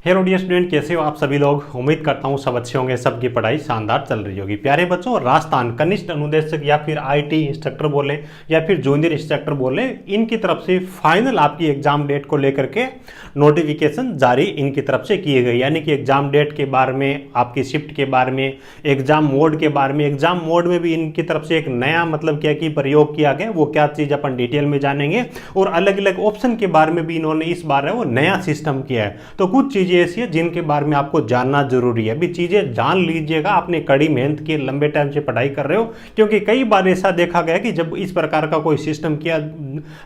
Hello dear student, कैसे हो आप सभी लोग। उम्मीद करता हूँ सब अच्छे होंगे, सबकी पढ़ाई शानदार चल रही होगी। प्यारे बच्चों, राजस्थान कनिष्ठ अनुदेशक या फिर आईटी इंस्ट्रक्टर बोले या फिर जूनियर इंस्ट्रक्टर बोले, इनकी तरफ से फाइनल आपकी एग्जाम डेट को लेकर के नोटिफिकेशन जारी इनकी तरफ से किए गए। यानी कि एग्जाम डेट के बारे में, आपकी शिफ्ट के बारे में, एग्जाम मोड के बारे में। एग्जाम मोड में भी इनकी तरफ से एक नया मतलब क्या कि प्रयोग किया गया, वो क्या चीज़ अपन डिटेल में जानेंगे। और अलग अलग ऑप्शन के बारे में भी इन्होंने इस बार वो नया सिस्टम किया है। तो कुछ चीज़ें ऐसी है जिनके बारे में आपको जानना जरूरी है। अभी चीजें जान लीजिएगा, आपने कड़ी मेहनत की, लंबे टाइम से पढ़ाई कर रहे हो, क्योंकि कई बार ऐसा देखा गया कि जब इस प्रकार का कोई सिस्टम किया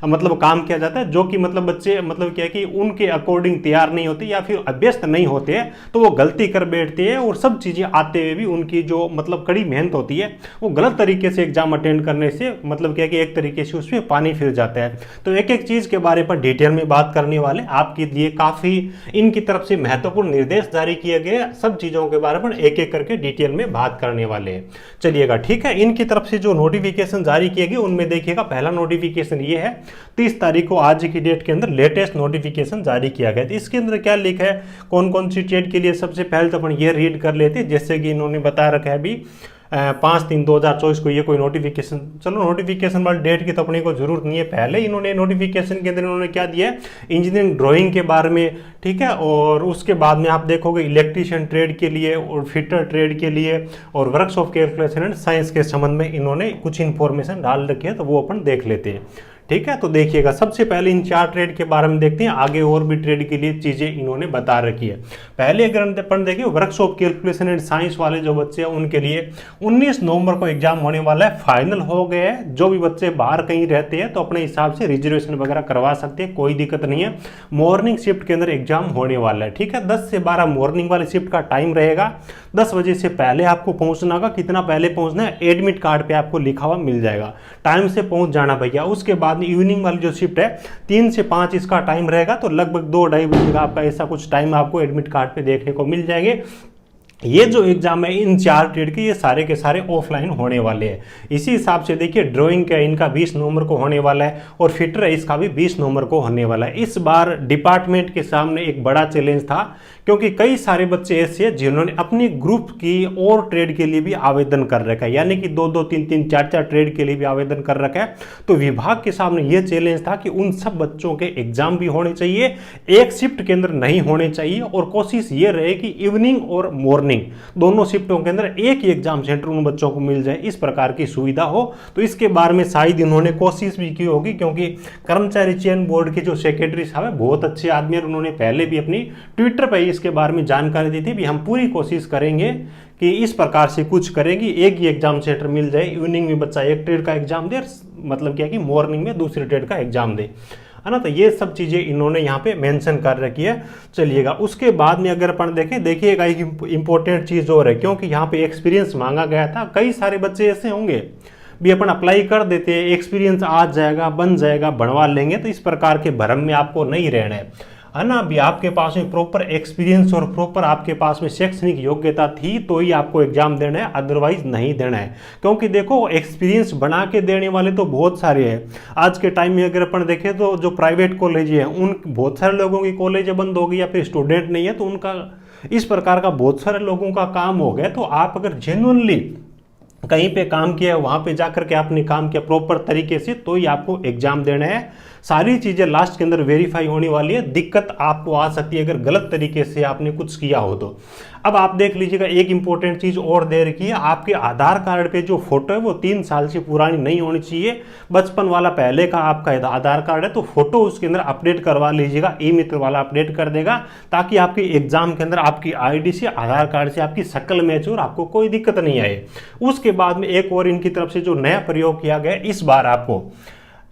मतलब काम किया जाता है, जो कि मतलब बच्चे मतलब क्या कि उनके अकॉर्डिंग तैयार नहीं होते या फिर अभ्यस्त नहीं होते हैं, तो वो गलती कर बैठते हैं और सब चीजें आते हुए भी उनकी जो मतलब कड़ी मेहनत होती है वो गलत तरीके से एग्जाम अटेंड करने से मतलब क्या कि एक तरीके से उसमें पानी फिर जाता है। तो एक एक चीज के बारे पर डिटेल में बात करने वाले आपके लिए काफी इनकी तरफ से महत्वपूर्ण निर्देश जारी किए गए। सब चीजों के बारे में एक एक करके डिटेल में बात करने वाले हैं। चलिएगा, ठीक है। इनकी तरफ से जो नोटिफिकेशन जारी किए गए उनमें देखिएगा, पहला नोटिफिकेशन ये है 30 तारीख को, आज की डेट के अंदर लेटेस्ट नोटिफिकेशन जारी किया गया। तो इसके अंदर क्या लिखा है, कौन कौन सी ट्रेड के लिए, सबसे पहले तो अपन ये रीड कर लेते हैं। जैसे कि इन्होंने बता रखा है अभी 5/3/2024 को ये कोई नोटिफिकेशन, चलो नोटिफिकेशन वाली डेट की तो अपने को जरूरत नहीं है। पहले इन्होंने नोटिफिकेशन के अंदर इन्होंने क्या दिया है, इंजीनियरिंग ड्राइंग के बारे में, ठीक है। और उसके बाद में आप देखोगे इलेक्ट्रीशियन ट्रेड के लिए और फिटर ट्रेड के लिए और वर्कशॉप कैलकुलेशन एंड साइंस के संबंध में इन्होंने कुछ इन्फॉर्मेशन डाल रखी है, तो वो अपन देख लेते हैं, ठीक है। तो देखिएगा, सबसे पहले इन 4 ट्रेड के बारे में देखते हैं, आगे और भी ट्रेड के लिए चीजें इन्होंने बता रखी है। पहले अगर अपन देखें वर्कशॉप कैलकुलेशन एंड साइंस वाले जो बच्चे हैं उनके लिए 19 नवंबर को एग्जाम होने वाला है। फाइनल हो गया है। जो भी बच्चे बाहर कहीं रहते हैं तो अपने हिसाब से रिजर्वेशन वगैरह करवा सकते हैं, कोई दिक्कत नहीं है। मॉर्निंग शिफ्ट के अंदर एग्जाम होने वाला है, ठीक है। 10 से 12 मॉर्निंग वाली शिफ्ट का टाइम रहेगा। 10 बजे से पहले आपको पहुंचना होगा। कितना पहले पहुंचना है, एडमिट कार्ड पे आपको लिखा हुआ मिल जाएगा। टाइम से पहुंच जाना भैया। उसके बाद इवनिंग वाली जो शिफ्ट है 3 से 5 इसका टाइम रहेगा, तो लगभग 2-2:30 बजे का आपका ऐसा कुछ टाइम आपको एडमिट कार्ड पे देखने को मिल जाएंगे। ये जो एग्जाम है इन 4 ट्रेड के, ये सारे के सारे ऑफलाइन होने वाले हैं। इसी हिसाब से देखिए, ड्राइंग का इनका 20 नवंबर को होने वाला है और फिटर है इसका भी 20 नवंबर को होने वाला है। इस बार डिपार्टमेंट के सामने एक बड़ा चैलेंज था, क्योंकि कई सारे बच्चे ऐसे हैं जिन्होंने अपनी ग्रुप की और ट्रेड के लिए भी आवेदन कर रखा है, यानी कि 2-2, 3-3, 4-4 ट्रेड के लिए भी आवेदन कर रखा है। तो विभाग के सामने यह चैलेंज था कि उन सब बच्चों के एग्जाम भी होने चाहिए, एक शिफ्ट के अंदर नहीं होने चाहिए, और कोशिश ये रहे कि इवनिंग और मॉर्निंग दोनों शिफ्टों के अंदर एक ही एग्जाम सेंटर उन बच्चों को मिल जाए, इस प्रकार की सुविधा हो। तो इसके बारे में शायद इन्होंने कोशिश भी की होगी, क्योंकि कर्मचारी चयन बोर्ड के जो सेक्रेटरी साहब है बहुत अच्छे आदमी है। उन्होंने पहले भी अपनी ट्विटर पर इसके बारे में जानकारी दी थी भी हम पूरी कोशिश करेंगे कि इस प्रकार से कुछ करेंगे, एक ही एग्जाम सेंटर मिल जाए। इवनिंग में बच्चा एक ट्रेड का एग्जाम दे, मतलब क्या कि मॉर्निंग में दूसरे ट्रेड का एग्जाम दे, है ना। तो ये सब चीजें इन्होंने यहाँ पे मेंशन कर रखी है। चलिएगा, उसके बाद में अगर अपन देखें, देखिएगा एक इंपॉर्टेंट चीज और है, क्योंकि यहाँ पे एक्सपीरियंस मांगा गया था। कई सारे बच्चे ऐसे होंगे भी अपन अप्लाई कर देते हैं, एक्सपीरियंस आ जाएगा, बन जाएगा, बनवा लेंगे, तो इस प्रकार के भ्रम में आपको नहीं रहना है ना। अभी आपके पास में प्रॉपर एक्सपीरियंस और प्रॉपर आपके पास में शैक्षणिक योग्यता थी तो ही आपको एग्जाम देना है, अदरवाइज नहीं देना है। क्योंकि देखो, एक्सपीरियंस बना के देने वाले तो बहुत सारे हैं। आज के टाइम में अगर अपन देखें तो जो प्राइवेट कॉलेज है, उन बहुत सारे लोगों की कॉलेज बंद हो गई या फिर स्टूडेंट नहीं है, तो उनका इस प्रकार का बहुत सारे लोगों का काम हो गया। तो आप अगर जेन्युइनली कहीं पे काम किया, वहां पे जाकर के आपने काम किया प्रॉपर तरीके से, तो ही आपको एग्जाम देना है। सारी चीजें लास्ट के अंदर वेरीफाई होने वाली है। दिक्कत आपको आ सकती है अगर गलत तरीके से आपने कुछ किया हो तो। अब आप देख लीजिएगा, एक इंपॉर्टेंट चीज और दे रखी है, आपके आधार कार्ड पे जो फोटो है वो 3 साल से पुरानी नहीं होनी चाहिए। बचपन वाला पहले का आपका आधार कार्ड है तो फोटो उसके अंदर अपडेट करवा लीजिएगा, ई मित्र वाला अपडेट कर देगा, ताकि आपके एग्जाम के अंदर आपकी आईडी से, आधार कार्ड से आपकी शक्ल मैच हो और आपको कोई दिक्कत नहीं आए। उसके बाद में एक और इनकी तरफ से जो नया प्रयोग किया गया, इस बार आपको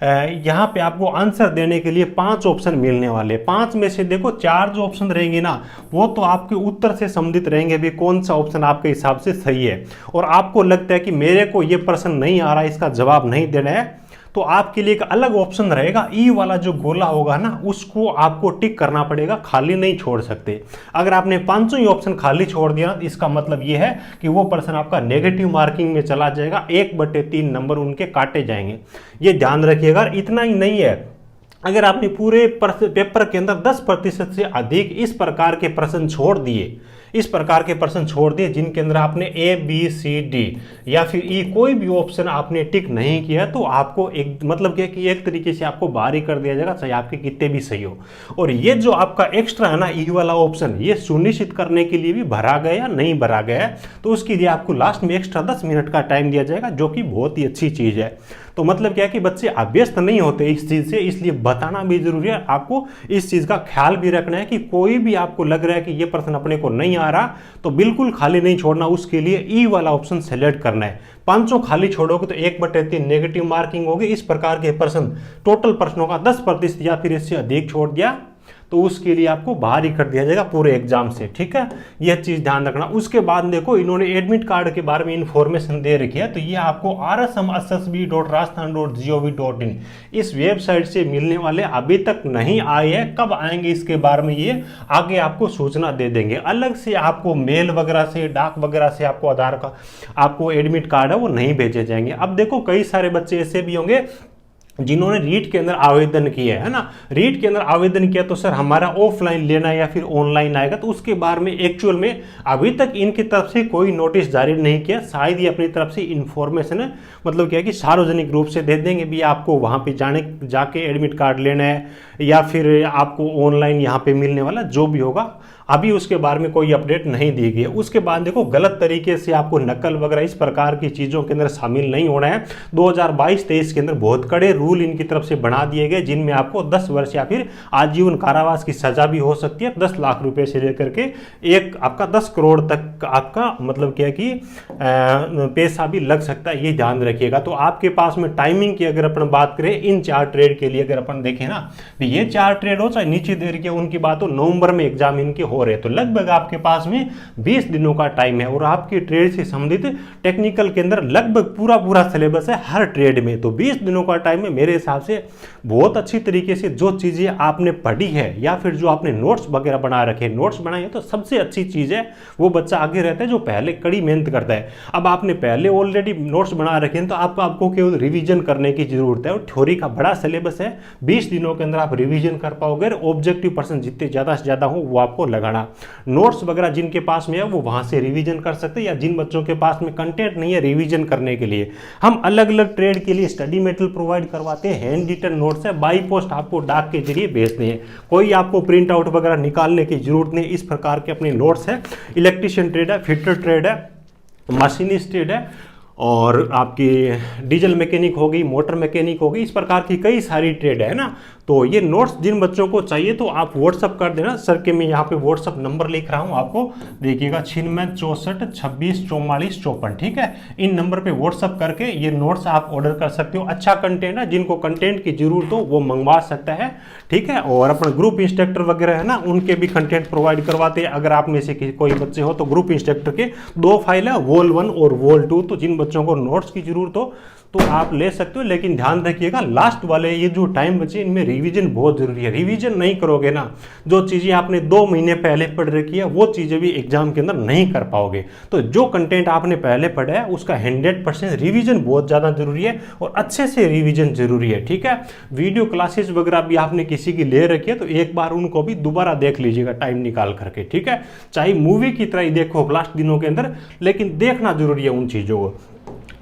यहाँ पे आपको आंसर देने के लिए 5 ऑप्शन मिलने वाले। 5 में से देखो 4 जो ऑप्शन रहेंगे ना, वो तो आपके उत्तर से संबंधित रहेंगे भी कौन सा ऑप्शन आपके हिसाब से सही है। और आपको लगता है कि मेरे को ये प्रश्न नहीं आ रहा, इसका जवाब नहीं देना है, तो आपके लिए एक अलग ऑप्शन रहेगा। ई वाला जो गोला होगा ना, उसको आपको टिक करना पड़ेगा, खाली नहीं छोड़ सकते। अगर आपने 5 ही ऑप्शन खाली छोड़ दिया तो इसका मतलब ये है कि वो पर्सन आपका नेगेटिव मार्किंग में चला जाएगा, 1/3 नंबर उनके काटे जाएंगे। ये ध्यान रखिएगा। इतना ही नहीं है, अगर आपने पूरे पेपर के अंदर 10% से अधिक इस प्रकार के प्रश्न छोड़ दिए, इस प्रकार के प्रश्न छोड़ दिए जिनके अंदर आपने ए बी सी डी या फिर ई कोई भी ऑप्शन आपने टिक नहीं किया, तो आपको एक मतलब क्या कि एक तरीके से आपको बाहर ही कर दिया जाएगा, चाहे आपके कितने भी सही हो। और ये जो आपका एक्स्ट्रा है ना ई वाला ऑप्शन, ये सुनिश्चित करने के लिए भी भरा गया या नहीं भरा गया है, तो उसके लिए आपको लास्ट में एक्स्ट्रा 10 मिनट का टाइम दिया जाएगा, जो कि बहुत ही अच्छी चीज़ है। तो मतलब क्या है कि बच्चे अभ्यस्त नहीं होते इस चीज़ से, इसलिए बताना भी जरूरी है। आपको इस चीज़ का ख्याल भी रखना है कि कोई भी आपको लग रहा है कि ये प्रश्न अपने को नहीं आ रहा, तो बिल्कुल खाली नहीं छोड़ना, उसके लिए ई वाला ऑप्शन सेलेक्ट करना है। 500 खाली छोड़ोगे तो 1/3 नेगेटिव मार्किंग होगी। इस प्रकार के प्रश्न टोटल प्रश्नों का 10% या फिर इससे अधिक छोड़ दिया तो उसके लिए आपको बाहर ही कर दिया जाएगा पूरे एग्जाम से, ठीक है, यह चीज ध्यान रखना। उसके बाद देखो इन्होंने एडमिट कार्ड के बारे में इंफॉर्मेशन दे रखी है, तो ये आपको rsm.ssb.rajasthan.gov.in इस वेबसाइट से मिलने वाले, अभी तक नहीं आए हैं, कब आएंगे इसके बारे में ये आगे आपको सूचना दे देंगे। अलग से आपको मेल वगैरह से, डाक वगैरह से आपको आधार का आपको एडमिट कार्ड है वो नहीं भेजे जाएंगे। अब देखो कई सारे बच्चे ऐसे भी होंगे जिन्होंने रीट के अंदर आवेदन किया है ना, रीट के अंदर आवेदन किया तो सर हमारा ऑफलाइन लेना है या फिर ऑनलाइन आएगा, तो उसके बारे में एक्चुअल में अभी तक इनकी तरफ से कोई नोटिस जारी नहीं किया। शायद ही अपनी तरफ से इंफॉर्मेशन है, मतलब क्या है कि सार्वजनिक रूप से दे देंगे भी आपको वहां पे जाके एडमिट कार्ड लेना है या फिर आपको ऑनलाइन यहाँ पे मिलने वाला, जो भी होगा अभी उसके बारे में कोई अपडेट नहीं दी गई है। उसके बाद देखो गलत तरीके से आपको नकल वगैरह इस प्रकार की चीज़ों के अंदर शामिल नहीं होना है। 2022-23 के अंदर बहुत कड़े रूल इनकी तरफ से बना दिए गए, जिनमें आपको 10 वर्ष या फिर आजीवन कारावास की सजा भी हो सकती है। 10 लाख रुपए से लेकर के एक आपका 10 करोड़ तक आपका मतलब क्या है कि पैसा भी लग सकता है, ये ध्यान रखिएगा। तो आपके पास में टाइमिंग की अगर अपन बात करें इन 4 ट्रेड के लिए, अगर अपन देखें ना, तो ये 4 ट्रेड हो चाहे नीचे दे रखी है उनकी बात हो, नवंबर में एग्जाम इनके हो रहे, तो लगभग आपके पास में 20 दिनों का टाइम है। और आपकी ट्रेड से संबंधित टेक्निकल के अंदर लगभग पूरा सिलेबस है हर ट्रेड में, तो 20 दिनों का टाइम है। मेरे हिसाब से बहुत अच्छी तरीके से जो चीजें आपने पढ़ी है या फिर जो आपने नोट्स वगैरह बना रखे, नोट्स बनाए हैं, तो सबसे अच्छी चीज है वो बच्चा आगे रहता है जो पहले कड़ी मेहनत करता है। अब आपने पहले ऑलरेडी नोट्स बना रखे हैं तो आपको केवल रिवीजन करने की जरूरत है। और थ्योरी का बड़ा सिलेबस है, 20 दिनों के अंदर आप रिवीजन कर पाओगे। ऑब्जेक्टिव पर्सन जितने ज्यादा से ज्यादा हो वो आपको लगाना। नोट्स वगैरह जिनके पास में है वो वहां से रिवीजन कर सकते हैं, या जिन बच्चों के पास में कंटेंट नहीं है रिवीजन करने के लिए, हम अलग अलग ट्रेड के लिए स्टडी मटेरियल प्रोवाइड करवाते हैं। हैंड रिटन नोट्स है, बाई पोस्ट आपको डाक के जरिए भेजते हैं, कोई आपको प्रिंट आउट वगैरह निकालने की जरूरत नहीं। इस प्रकार के अपने नोट्स है। इलेक्ट्रिशियन ट्रेड है, फिटर ट्रेड है, मशीनिस्ट ट्रेड है, और आपकी डीजल मैकेनिक होगी, मोटर मैकेनिक होगी, इस प्रकार की कई सारी ट्रेड है ना। तो ये नोट्स जिन बच्चों को चाहिए तो आप व्हाट्सअप कर देना सर के, मैं यहाँ पे व्हाट्सअप नंबर लिख रहा हूँ आपको, देखिएगा 96 64 26 44 54, ठीक है। इन नंबर पे व्हाट्सअप करके ये नोट्स आप ऑर्डर कर सकते हो। अच्छा कंटेंट है, जिनको कंटेंट की जरूरत हो वो मंगवा सकता है, ठीक है। और अपना ग्रुप इंस्ट्रक्टर वगैरह है ना, उनके भी कंटेंट प्रोवाइड करवाते हैं। अगर आप में से कोई बच्चे हो तो ग्रुप इंस्ट्रक्टर के 2 फाइल है, वॉल 1 और वॉल 2, तो जिन बच्चों को नोट्स की जरूरत हो तो आप ले सकते हो। लेकिन ध्यान रखिएगा लास्ट वाले ये जो टाइम बचे इनमें रिवीजन बहुत जरूरी है। रिवीजन नहीं करोगे ना, जो चीजें आपने 2 महीने पहले पढ़ रखी है वो चीजें भी एग्जाम के अंदर नहीं कर पाओगे। तो जो कंटेंट आपने पहले पढ़ा है उसका 100% रिवीजन बहुत ज्यादा जरूरी है, और अच्छे से रिवीजन जरूरी है, ठीक है। वीडियो क्लासेस वगैरह भी आपने किसी की ले रखी है तो एक बार उनको भी दोबारा देख लीजिएगा टाइम निकाल करके, ठीक है। चाहे मूवी की तरह ही देखो लास्ट दिनों के अंदर, लेकिन देखना जरूरी है उन चीजों को।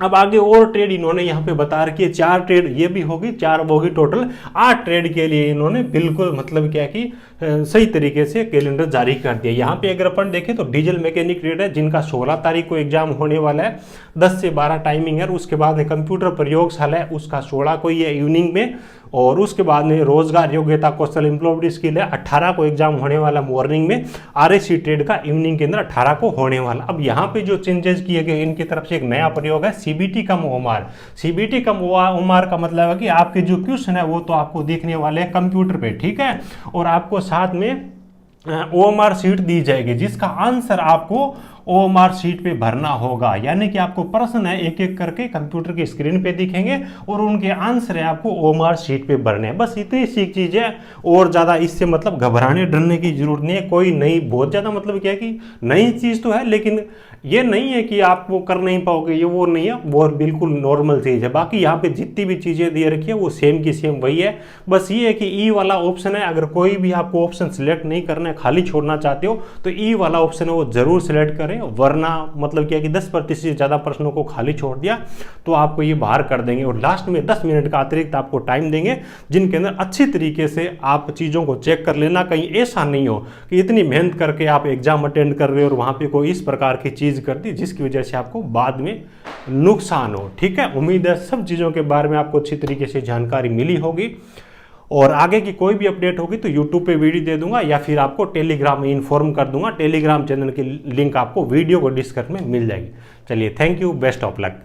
अब आगे और ट्रेड इन्होंने यहाँ पे बता रखी है, 4 ट्रेड ये भी होगी, 4 होगी, टोटल 8 ट्रेड के लिए इन्होंने बिल्कुल मतलब क्या कि सही तरीके से कैलेंडर जारी कर दिया। यहाँ पे अगर अपन देखें तो डीजल मैकेनिक ट्रेड है, जिनका 16 तारीख को एग्जाम होने वाला है, 10 से 12 टाइमिंग है। उसके बाद में कंप्यूटर प्रयोगशाला है, उसका 16 को ये इवनिंग में, और उसके बाद में रोजगार योग्यता कौशल एम्प्लॉयड स्किल है, 18 को एग्जाम होने वाला मॉर्निंग में। आरएससी ट्रेड का इवनिंग के अंदर 18 को होने वाला। अब यहाँ पे जो चेंजेस किए गए इनकी तरफ से एक नया प्रयोग है, सीबीटी कम ओएमआर। सीबीटी कम ओएमआर का मतलब है कि आपके जो क्वेश्चन है वो तो आपको देखने वाले हैं कंप्यूटर पे, ठीक है, और आपको साथ में ओएमआर शीट दी जाएगी जिसका आंसर आपको OMR शीट पे भरना होगा। यानी कि आपको प्रश्न है एक एक करके कंप्यूटर की स्क्रीन पे दिखेंगे और उनके आंसर है आपको OMR शीट पे भरने हैं। बस इतनी सी चीज है, और ज्यादा इससे मतलब घबराने डरने की जरूरत नहीं है। कोई नई बहुत ज्यादा मतलब क्या है कि नई चीज तो है, लेकिन ये नहीं है कि आप वो कर नहीं पाओगे, ये वो नहीं है, वो बिल्कुल नॉर्मल चीज है। बाकी यहाँ पे जितनी भी चीजें दे रखी है वो सेम की सेम वही है। बस ये है कि ई वाला ऑप्शन है, अगर कोई भी आपको ऑप्शन सिलेक्ट नहीं करना है, खाली छोड़ना चाहते हो तो ई वाला ऑप्शन है वो जरूर सिलेक्ट करें, वरना मतलब क्या कि 10% से ज्यादा प्रश्नों को खाली छोड़ दिया तो आपको ये बाहर कर देंगे और लास्ट में 10 मिनट का अतिरिक्त आपको टाइम देंगे, जिनके अंदर अच्छी तरीके से आप चीजों को चेक कर लेना। कहीं ऐसा नहीं हो कि इतनी मेहनत करके आप एग्जाम अटेंड कर रहे हो और वहां पे कोई इस प्रकार की चीज कर दी जिसकी वजह से आपको बाद में नुकसान हो। ठीक है, उम्मीद है सब चीजों के बारे में आपको अच्छी तरीके से जानकारी मिली होगी, और आगे की कोई भी अपडेट होगी तो यूट्यूब पे वीडियो दे दूंगा या फिर आपको टेलीग्राम में इन्फॉर्म कर दूंगा। टेलीग्राम चैनल की लिंक आपको वीडियो को डिस्क्रिप्शन में मिल जाएगी। चलिए, thank you, best of luck.